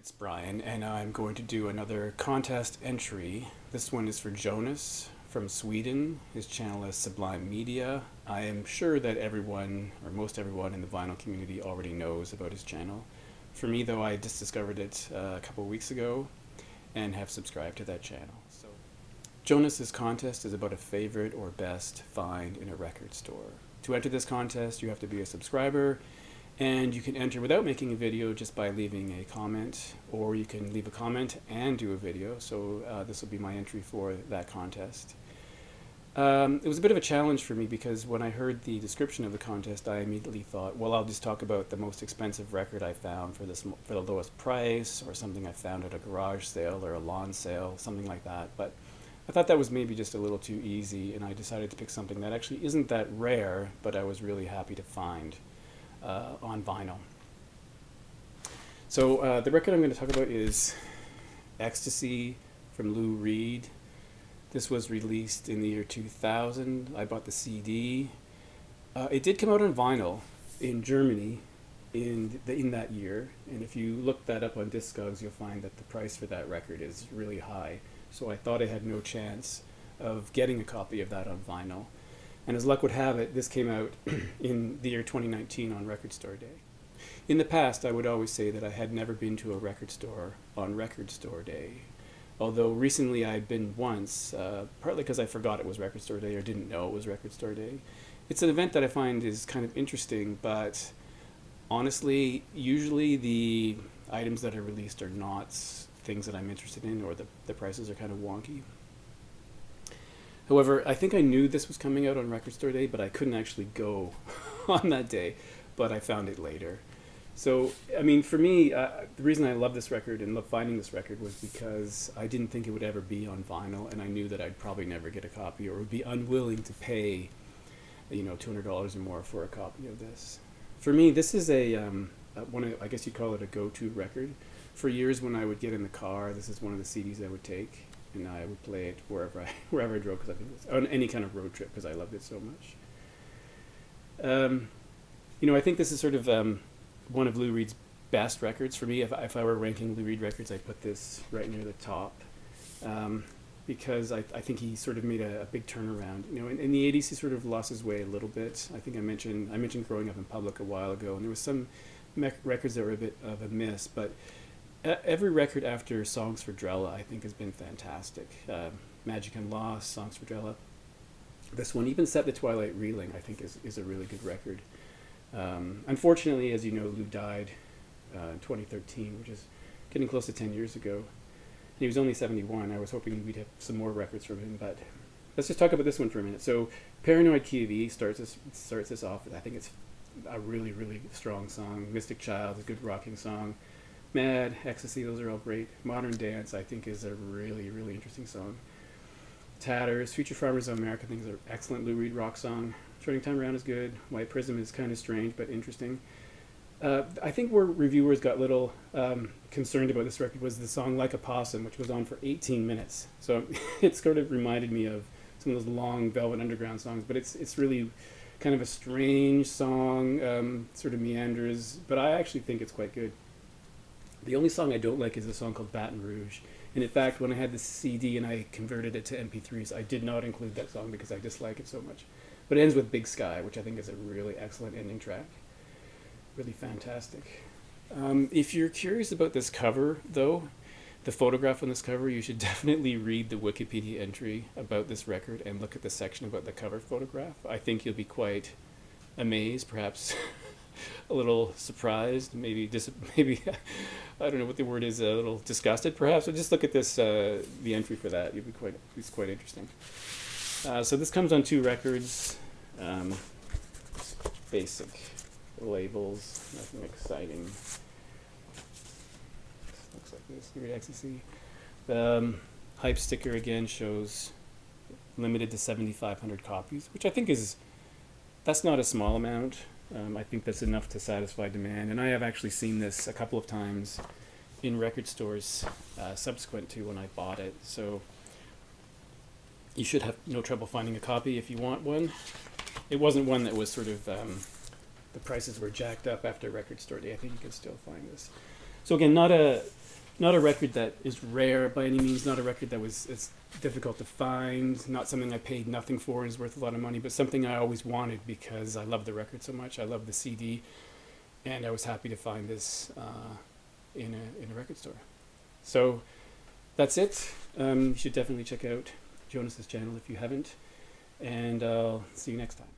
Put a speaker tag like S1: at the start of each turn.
S1: It's Brian, and I'm going to do another contest entry. This one is for Jonas from Sweden. His channel is SubliMedia. I am sure that everyone, or most everyone in the vinyl community already knows about his channel. For me, though, I just discovered it a couple of weeks ago and have subscribed to that channel. So, Jonas's contest is about a favorite or best find in a record store. To enter this contest, you have to be a subscriber, and you can enter without making a video just by leaving a comment, or you can leave a comment and do a video. So this will be my entry for that contest. It was a bit of a challenge for me because when I heard the description of the contest, I immediately thought, well, I'll just talk about the most expensive record I found for the lowest price, or something I found at a garage sale or a lawn sale, something like that. But I thought that was maybe just a little too easy, and I decided to pick something that actually isn't that rare, but I was really happy to find on vinyl. So the record I'm going to talk about is Ecstasy from Lou Reed. This was released in the year 2000. I bought the CD. It did come out on vinyl in Germany in that year, and if you look that up on Discogs, you'll find that the price for that record is really high. So I thought I had no chance of getting a copy of that on vinyl. And as luck would have it, this came out in the year 2019 on Record Store Day. In the past, I would always say that I had never been to a record store on Record Store Day. Although recently I'd been once, partly because I forgot it was Record Store Day or didn't know it was Record Store Day. It's an event that I find is kind of interesting, but honestly, usually the items that are released are not things that I'm interested in, or the prices are kind of wonky. However, I think I knew this was coming out on Record Store Day, but I couldn't actually go on that day, but I found it later. So, I mean, for me, the reason I love this record and love finding this record was because I didn't think it would ever be on vinyl, and I knew that I'd probably never get a copy, or would be unwilling to pay, $200 or more for a copy of this. For me, this is I guess you'd call it a go-to record. For years when I would get in the car, this is one of the CDs I would take, and I would play it wherever I drove, because I think it was on any kind of road trip, because I loved it so much. I think this is sort of one of Lou Reed's best records for me. If I were ranking Lou Reed records, I'd put this right near the top, because I think he sort of made a big turnaround. In the 80s, he sort of lost his way a little bit. I think I mentioned Growing Up in Public a while ago, and there was some records that were a bit of a miss, but every record after Songs for Drella, I think, has been fantastic. Magic and Lost, Songs for Drella. This one, even Set the Twilight Reeling, I think is a really good record. Unfortunately, as you know, Lou died in 2013, which is getting close to 10 years ago. And he was only 71. I was hoping we'd have some more records from him, but let's just talk about this one for a minute. So, Paranoid Key of E starts this off. I think it's a really, really strong song. Mystic Child, a good rocking song. Mad, Ecstasy, those are all great. Modern Dance, I think, is a really, really interesting song. Tatters, Future Farmers of America, I think is an excellent Lou Reed rock song. Turning Time Around is good. White Prism is kind of strange but interesting. I think where reviewers got a little concerned about this record was the song Like a Possum, which was on for 18 minutes. So it sort of reminded me of some of those long Velvet Underground songs, but it's really kind of a strange song, sort of meanders, but I actually think it's quite good. The only song I don't like is a song called Baton Rouge. And in fact, when I had the CD and I converted it to MP3s, I did not include that song because I dislike it so much. But it ends with Big Sky, which I think is a really excellent ending track. Really fantastic. If you're curious about this cover, though, the photograph on this cover, you should definitely read the Wikipedia entry about this record and look at the section about the cover photograph. I think you'll be quite amazed, perhaps a little surprised, maybe I don't know what the word is, a little disgusted perhaps, but just look at this, the entry for that. It's quite interesting. So this comes on 2 records, basic labels, nothing exciting. Looks like this, Great Ecstasy. The hype sticker again shows limited to 7,500 copies, which I think that's not a small amount. I think that's enough to satisfy demand, and I have actually seen this a couple of times in record stores subsequent to when I bought it, so you should have no trouble finding a copy if you want one. It wasn't one that was sort of the prices were jacked up after Record Store Day. I think you can still find this. So again, not a not a record that is rare by any means, not a record that was it's difficult to find, not something I paid nothing for and is worth a lot of money, but something I always wanted because I love the record so much. I love the CD, and I was happy to find this in a record store. So that's it. You should definitely check out Jonas's channel if you haven't, and I'll see you next time.